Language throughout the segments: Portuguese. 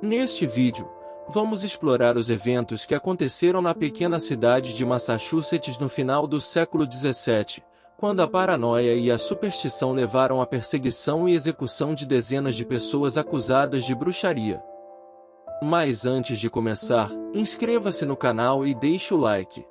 Neste vídeo, vamos explorar os eventos que aconteceram na pequena cidade de Massachusetts no final do século XVII, quando a paranoia e a superstição levaram à perseguição e execução de dezenas de pessoas acusadas de bruxaria. Mas antes de começar, inscreva-se no canal e deixe o like.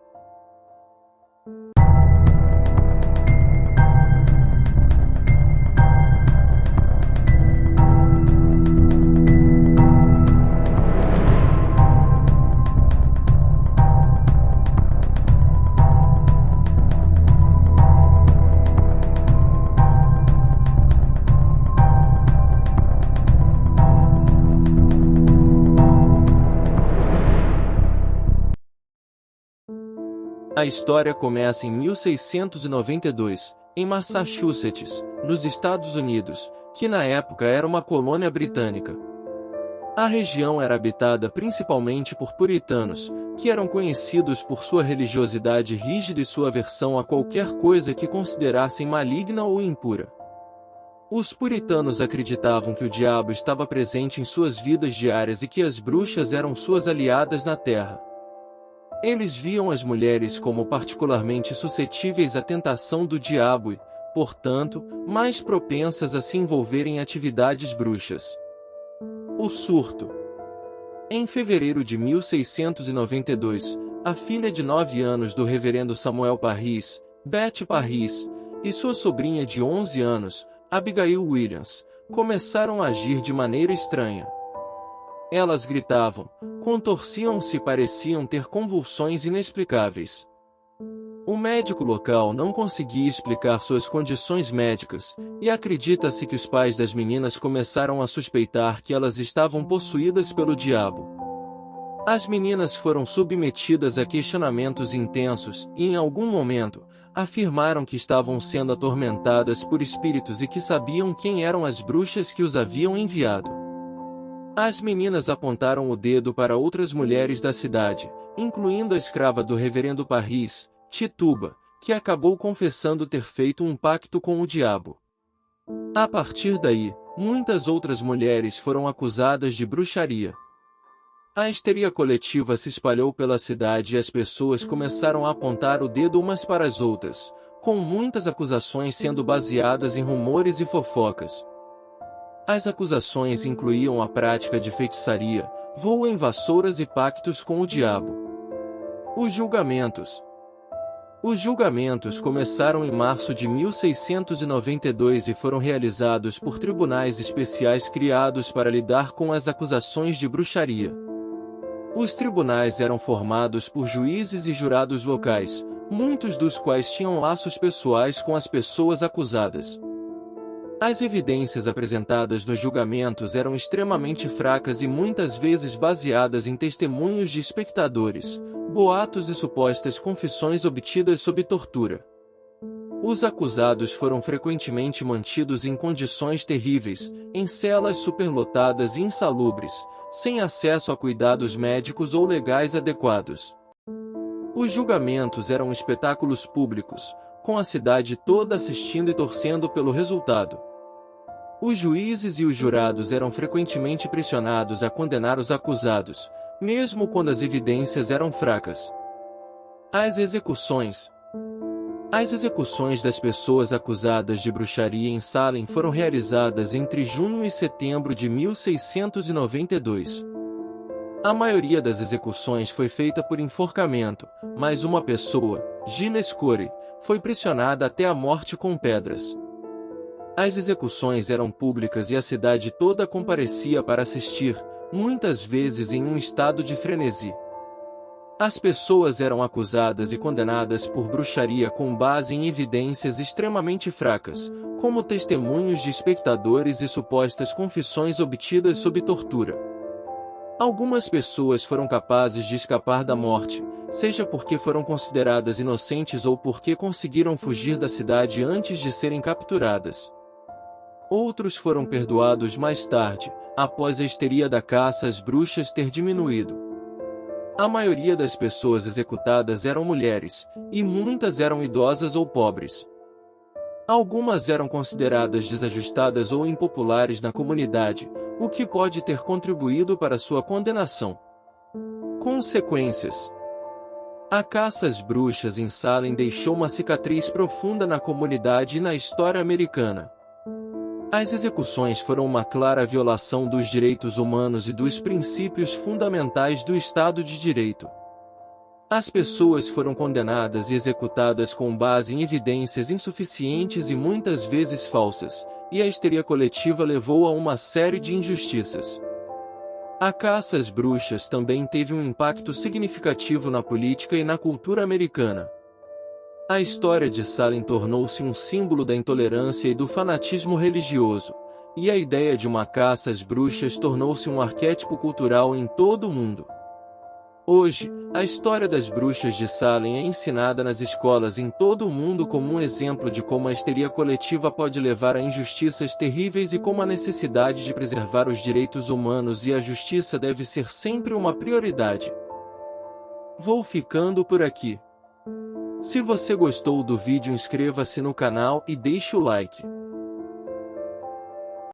A história começa em 1692, em Massachusetts, nos Estados Unidos, que na época era uma colônia britânica. A região era habitada principalmente por puritanos, que eram conhecidos por sua religiosidade rígida e sua aversão a qualquer coisa que considerassem maligna ou impura. Os puritanos acreditavam que o diabo estava presente em suas vidas diárias e que as bruxas eram suas aliadas na terra. Eles viam as mulheres como particularmente suscetíveis à tentação do diabo e, portanto, mais propensas a se envolverem em atividades bruxas. O surto. Em fevereiro de 1692, a filha de 9 anos do reverendo Samuel Parris, Beth Parris, e sua sobrinha de 11 anos, Abigail Williams, começaram a agir de maneira estranha. Elas gritavam, contorciam-se e pareciam ter convulsões inexplicáveis. O médico local não conseguia explicar suas condições médicas, e acredita-se que os pais das meninas começaram a suspeitar que elas estavam possuídas pelo diabo. As meninas foram submetidas a questionamentos intensos e, em algum momento, afirmaram que estavam sendo atormentadas por espíritos e que sabiam quem eram as bruxas que os haviam enviado. As meninas apontaram o dedo para outras mulheres da cidade, incluindo a escrava do reverendo Parris, Tituba, que acabou confessando ter feito um pacto com o diabo. A partir daí, muitas outras mulheres foram acusadas de bruxaria. A histeria coletiva se espalhou pela cidade e as pessoas começaram a apontar o dedo umas para as outras, com muitas acusações sendo baseadas em rumores e fofocas. As acusações incluíam a prática de feitiçaria, voo em vassouras e pactos com o diabo. Os julgamentos. Os julgamentos começaram em março de 1692 e foram realizados por tribunais especiais criados para lidar com as acusações de bruxaria. Os tribunais eram formados por juízes e jurados locais, muitos dos quais tinham laços pessoais com as pessoas acusadas. As evidências apresentadas nos julgamentos eram extremamente fracas e muitas vezes baseadas em testemunhos de espectadores, boatos e supostas confissões obtidas sob tortura. Os acusados foram frequentemente mantidos em condições terríveis, em celas superlotadas e insalubres, sem acesso a cuidados médicos ou legais adequados. Os julgamentos eram espetáculos públicos, com a cidade toda assistindo e torcendo pelo resultado. Os juízes e os jurados eram frequentemente pressionados a condenar os acusados, mesmo quando as evidências eram fracas. As execuções. As execuções das pessoas acusadas de bruxaria em Salem foram realizadas entre junho e setembro de 1692. A maioria das execuções foi feita por enforcamento, mas uma pessoa, Giles Corey, foi pressionada até a morte com pedras. As execuções eram públicas e a cidade toda comparecia para assistir, muitas vezes em um estado de frenesi. As pessoas eram acusadas e condenadas por bruxaria com base em evidências extremamente fracas, como testemunhos de espectadores e supostas confissões obtidas sob tortura. Algumas pessoas foram capazes de escapar da morte, seja porque foram consideradas inocentes ou porque conseguiram fugir da cidade antes de serem capturadas. Outros foram perdoados mais tarde, após a histeria da caça às bruxas ter diminuído. A maioria das pessoas executadas eram mulheres, e muitas eram idosas ou pobres. Algumas eram consideradas desajustadas ou impopulares na comunidade, o que pode ter contribuído para sua condenação. Consequências. A caça às bruxas em Salem deixou uma cicatriz profunda na comunidade e na história americana. As execuções foram uma clara violação dos direitos humanos e dos princípios fundamentais do Estado de Direito. As pessoas foram condenadas e executadas com base em evidências insuficientes e muitas vezes falsas, e a histeria coletiva levou a uma série de injustiças. A caça às bruxas também teve um impacto significativo na política e na cultura americana. A história de Salem tornou-se um símbolo da intolerância e do fanatismo religioso, e a ideia de uma caça às bruxas tornou-se um arquétipo cultural em todo o mundo. Hoje, a história das bruxas de Salem é ensinada nas escolas em todo o mundo como um exemplo de como a histeria coletiva pode levar a injustiças terríveis e como a necessidade de preservar os direitos humanos e a justiça deve ser sempre uma prioridade. Vou ficando por aqui. Se você gostou do vídeo, inscreva-se no canal e deixe o like.